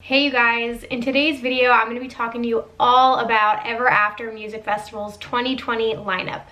Hey you guys, in today's video I'm going to be talking to you all about Ever After Music Festival's 2020 lineup.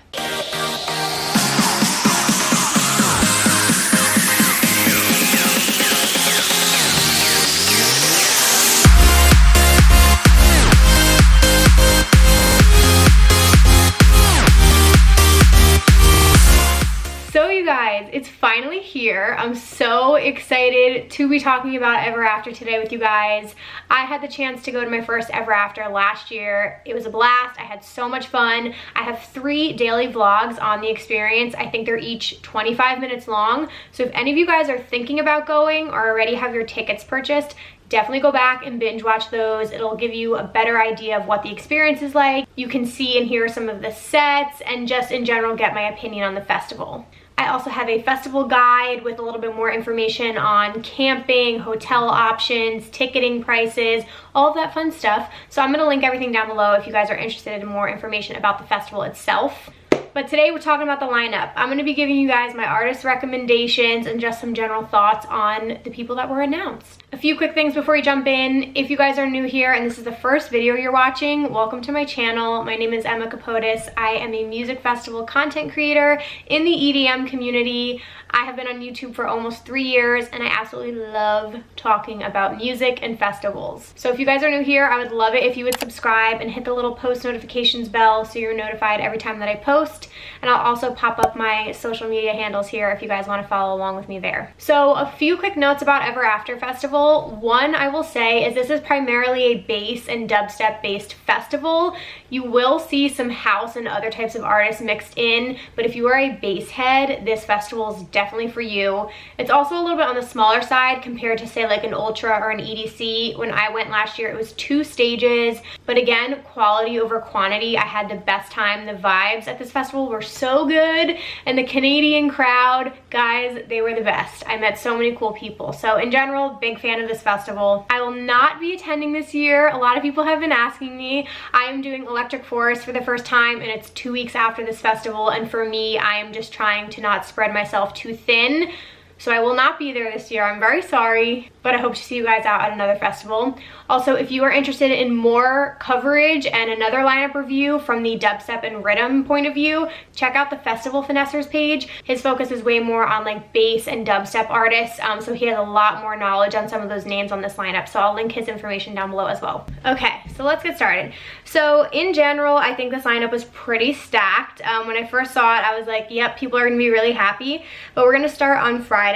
So you guys, it's finally here. I'm so excited to be talking about Ever After today with you guys. I had the chance to go to my first Ever After last year. It was a blast. I had so much fun. I have 3 daily vlogs on the experience. I think they're each 25 minutes long. So if any of you guys are thinking about going or already have your tickets purchased, definitely go back and binge watch those. It'll give you a better idea of what the experience is like. You can see and hear some of the sets and just in general get my opinion on the festival. I also have a festival guide with a little bit more information on camping, hotel options, ticketing prices, all of that fun stuff. So I'm gonna link everything down below if you guys are interested in more information about the festival itself. But today we're talking about the lineup. I'm going to be giving you guys my artist recommendations and just some general thoughts on the people that were announced. A few quick things before we jump in. If you guys are new here and this is the first video you're watching, welcome to my channel. My name is Emma Kapotes. I am a music festival content creator in the EDM community. I have been on YouTube for almost 3 years and I absolutely love talking about music and festivals. So if you guys are new here, I would love it if you would subscribe and hit the little post notifications bell so you're notified every time that I post. And I'll also pop up my social media handles here if you guys want to follow along with me there. So a few quick notes about Ever After Festival. One I will say is this is primarily a bass and dubstep based festival. You will see some house and other types of artists mixed in, but if you are a bass head, this festival is definitely for you. It's also a little bit on the smaller side compared to say like an Ultra or an EDC. When I went last year, it was 2 stages, but again, quality over quantity. I had the best time. The vibes at this festival were so good, and the Canadian crowd, guys, they were the best. I met so many cool people. So in general, big fan of this festival. I will not be attending this year. A lot of people have been asking me. I am doing Electric Forest for the first time, and it's 2 weeks after this festival, and for me, I am just trying to not spread myself too thin. So I will not be there this year. I'm very sorry, but I hope to see you guys out at another festival. Also, if you are interested in more coverage and another lineup review from the dubstep and rhythm point of view, check out the Festival Finessers page. His focus is way more on like bass and dubstep artists, so he has a lot more knowledge on some of those names on this lineup. So I'll link his information down below as well. Okay, so let's get started. So in general, I think this lineup was pretty stacked. When I first saw it, I was like, yep, people are gonna be really happy. But we're gonna start on Friday.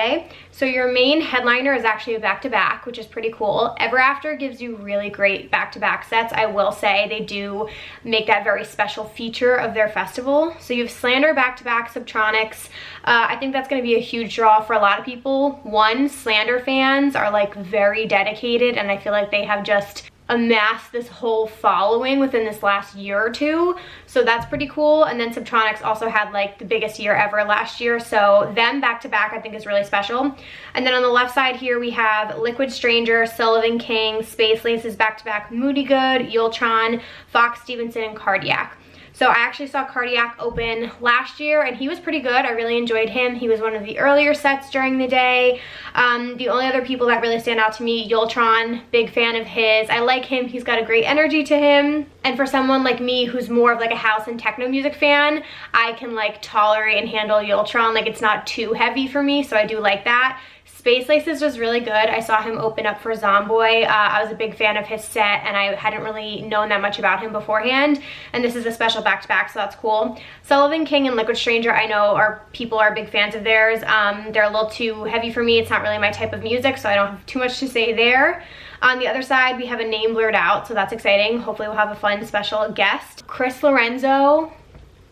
So your main headliner is actually a back-to-back, which is pretty cool. Ever After gives you really great back-to-back sets. I will say they do make that very special feature of their festival. So you have Slander back-to-back Subtronics. I think that's going to be a huge draw for a lot of people. One, Slander fans are like very dedicated, and I feel like they have just amassed this whole following within this last year or two, so that's pretty cool. And then Subtronics also had like the biggest year ever last year, so them back to back I think is really special. And then on the left side here we have Liquid Stranger, Sullivan King, Space Laces back to back, Moody Good, Yultron, Fox Stevenson, and Cardiac. So I actually saw Cardiac open last year and he was pretty good. I really enjoyed him. He was one of the earlier sets during the day. The only other people that really stand out to me, Yultron, big fan of his. I like him. He's got a great energy to him. And for someone like me who's more of like a house and techno music fan, I can like tolerate and handle Yultron. Like it's not too heavy for me, so I do like that. Space Laces was really good. I saw him open up for Zomboy. I was a big fan of his set and I hadn't really known that much about him beforehand. And this is a special back-to-back, so that's cool. Sullivan King and Liquid Stranger, I know people are big fans of theirs. They're a little too heavy for me. It's not really my type of music, so I don't have too much to say there. On the other side, we have a name blurred out, so that's exciting. Hopefully we'll have a fun special guest. Chris Lorenzo,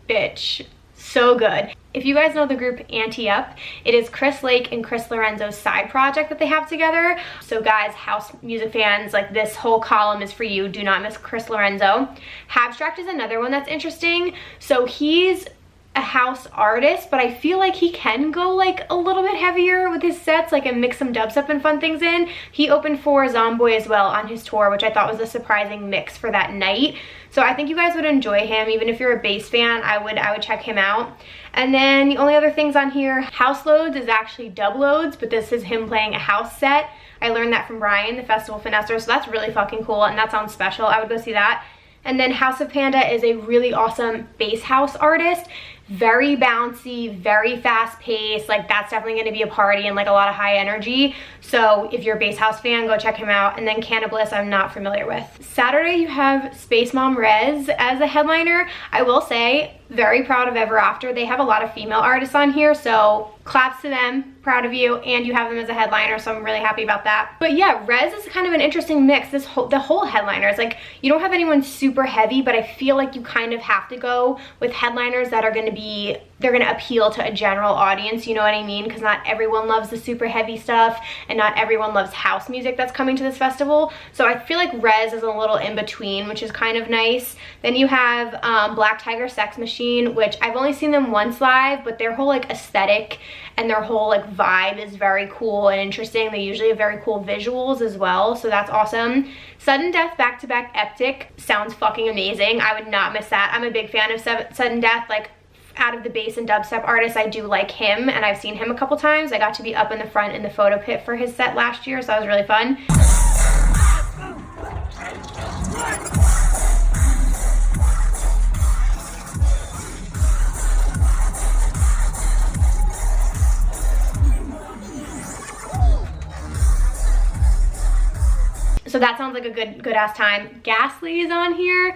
bitch, so good. If you guys know the group Anti-Up, it is Chris Lake and Chris Lorenzo's side project that they have together. So guys, house music fans, like this whole column is for you. Do not miss Chris Lorenzo. Habstract is another one that's interesting. So he's a house artist, but I feel like he can go like a little bit heavier with his sets, like and mix some dubstep and fun things in. He opened for Zomboy as well on his tour, which I thought was a surprising mix for that night. So I think you guys would enjoy him. Even if you're a bass fan, I would check him out. And then the only other things on here, House Loads is actually Dub Loads, but this is him playing a house set. I learned that from Brian, the festival finesser, so that's really fucking cool, and that sounds special. I would go see that. And then House of Panda is a really awesome bass house artist. Very bouncy, very fast paced. Like, that's definitely going to be a party and like a lot of high energy. So if you're a bass house fan, go check him out. And then Cannibalists, I'm not familiar with. Saturday, you have Space Mom Rez as a headliner. I will say, very proud of Ever After. They have a lot of female artists on here, so claps to them, proud of you, and you have them as a headliner, so I'm really happy about that. But yeah, Rez is kind of an interesting mix. The whole headliner is like, you don't have anyone super heavy, but I feel like you kind of have to go with headliners that are going to be, they're going to appeal to a general audience, you know what I mean? Because not everyone loves the super heavy stuff, and not everyone loves house music that's coming to this festival. So I feel like Rez is a little in between, which is kind of nice. Then you have Black Tiger Sex Machine, which I've only seen them once live, but their whole like aesthetic and their whole like vibe is very cool and interesting. They usually have very cool visuals as well, so that's awesome. Sudden Death Back-to-Back Eptic sounds fucking amazing. I would not miss that. I'm a big fan of Sudden Death. Like, out of the bass and dubstep artists, I do like him, and I've seen him a couple times. I got to be up in the front in the photo pit for his set last year, so that was really fun. So that sounds like a good ass time. Ghastly is on here.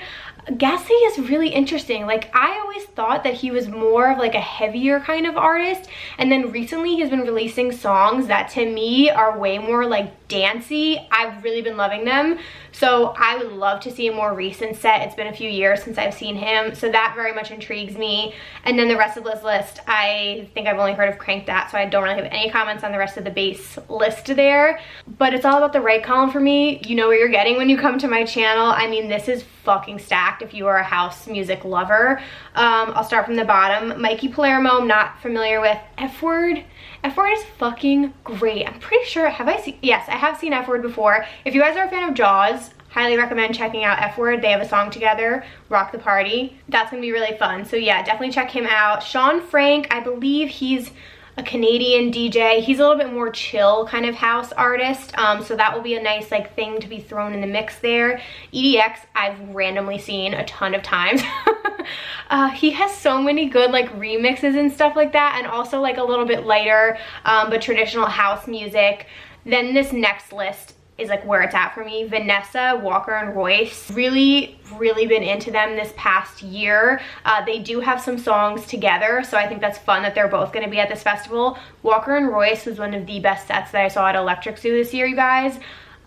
Ghastly is really interesting. Like, I always thought that he was more of like a heavier kind of artist, and then recently he's been releasing songs that to me are way more like dancey. I've really been loving them, so I would love to see a more recent set. It's been a few years since I've seen him, so that very much intrigues me. And then the rest of this list, I think I've only heard of Crank That, so I don't really have any comments on the rest of the bass list there, but it's all about the right column for me. You know what you're getting when you come to my channel. I mean, this is fucking stacked if you are a house music lover. I'll start from the bottom. Mikey Palermo, I'm not familiar with. F-Word. F-Word is fucking great. I'm pretty sure, have I seen, yes, I have seen F-Word before. If you guys are a fan of Jaws, highly recommend checking out F-Word. They have a song together, Rock the Party. That's gonna be really fun. So yeah, definitely check him out. Sean Frank, I believe he's a Canadian DJ. He's a little bit more chill kind of house artist, so that will be a nice like thing to be thrown in the mix there. EDX, I've randomly seen a ton of times. He has so many good like remixes and stuff like that, and also like a little bit lighter but traditional house music. Then this next list is like where it's at for me. Vanessa, Walker and Royce, really been into them this past year. They do have some songs together, so I think that's fun that they're both going to be at this festival. Walker and Royce was one of the best sets that I saw at Electric Zoo this year, you guys.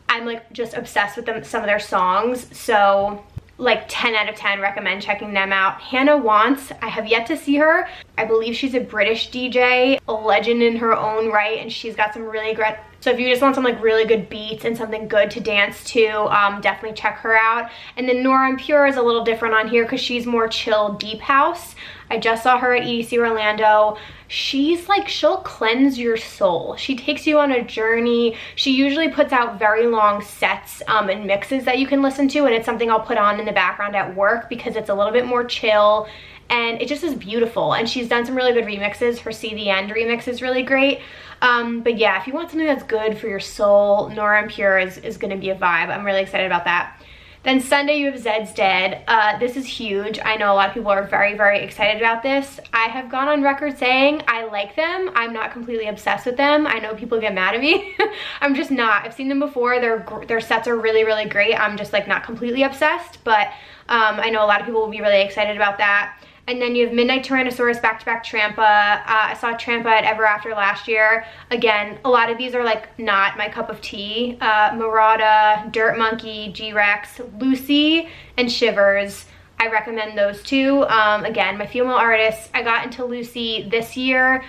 I'm like just obsessed with them, some of their songs, so like 10 out of 10 recommend checking them out. Hannah Wants, I have yet to see her. I believe she's a British DJ, a legend in her own right, and she's got some really great, so if you just want some like really good beats and something good to dance to, definitely check her out. And then Nora En Pure is a little different on here because she's more chill deep house. I just saw her at EDC Orlando. She's like, she'll cleanse your soul. She takes you on a journey. She usually puts out very long sets and mixes that you can listen to, and it's something I'll put on in the background at work because it's a little bit more chill and it just is beautiful. And she's done some really good remixes. Her See the End remix is really great. But yeah, if you want something that's good for your soul, Nora En Pure is gonna be a vibe. I'm really excited about that. Then Sunday you have Zed's Dead. This is huge. I know a lot of people are very excited about this. I have gone on record saying I like them. I'm not completely obsessed with them. I know people get mad at me. I'm just not. I've seen them before. Their sets are really great. I'm just like not completely obsessed, but I know a lot of people will be really excited about that. And then you have Midnight Tyrannosaurus, Back-to-Back Trampa. I saw Trampa at Ever After last year. Again, a lot of these are like not my cup of tea. Murata, Dirt Monkey, G-Rex, Lucy, and Shivers. I recommend those two. Again, my female artists. I got into Lucy this year.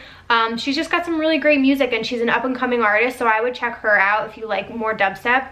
She's just got some really great music, and she's an up-and-coming artist, so I would check her out if you like more dubstep.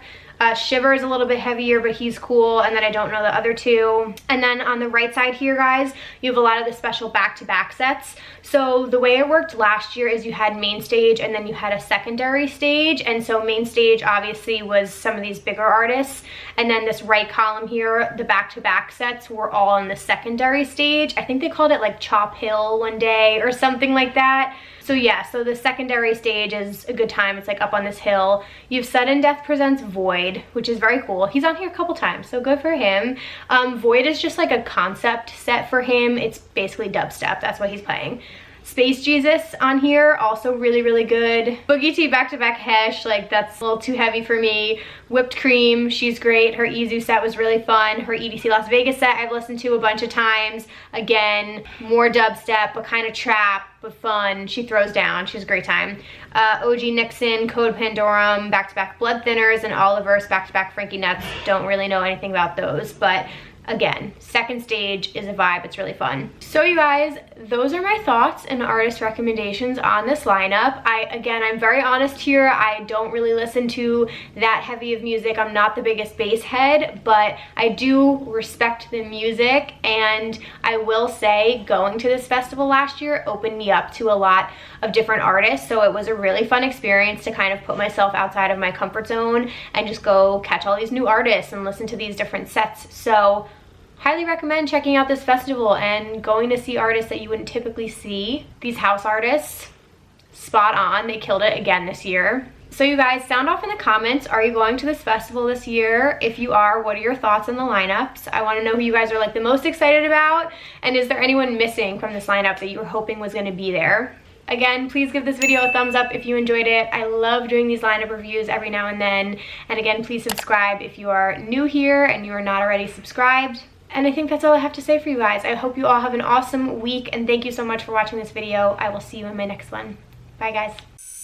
Shiver is a little bit heavier, but he's cool, and then I don't know the other two. And then on the right side here, guys, you have a lot of the special back-to-back sets. So the way it worked last year is you had main stage and then you had a secondary stage. And so main stage obviously was some of these bigger artists. And then this right column here, the back-to-back sets were all in the secondary stage. I think they called it like Chop Hill one day or something like that. So yeah, so the secondary stage is a good time. It's like up on this hill. You have Sudden Death Presents Void, which is very cool. He's on here a couple times, so good for him. Void is just like a concept set for him. It's basically dubstep, that's what he's playing. Space Jesus on here, also really, really good. Boogie T back-to-back Hesh, like that's a little too heavy for me. Whipped Cream, she's great. Her Izu set was really fun. Her EDC Las Vegas set I've listened to a bunch of times. Again, more dubstep, but kind of trap, but fun. She throws down, she's a great time. OG Nixon, Code Pandorum, back-to-back Blood Thinners, and Oliver's back-to-back Frankie Nuts. Don't really know anything about those, but again, second stage is a vibe. It's really fun. So you guys, those are my thoughts and artist recommendations on this lineup. Again, I'm very honest here. I don't really listen to that heavy of music. I'm not the biggest bass head, but I do respect the music, and I will say going to this festival last year opened me up to a lot of different artists. So it was a really fun experience to kind of put myself outside of my comfort zone and just go catch all these new artists and listen to these different sets. So highly recommend checking out this festival and going to see artists that you wouldn't typically see. These house artists, spot on. They killed it again this year. So you guys, sound off in the comments. Are you going to this festival this year? If you are, what are your thoughts on the lineups? I want to know who you guys are like the most excited about, and is there anyone missing from this lineup that you were hoping was going to be there? Again, please give this video a thumbs up if you enjoyed it. I love doing these lineup reviews every now and then. And again, please subscribe if you are new here and you are not already subscribed. And I think that's all I have to say for you guys. I hope you all have an awesome week, and thank you so much for watching this video. I will see you in my next one. Bye, guys.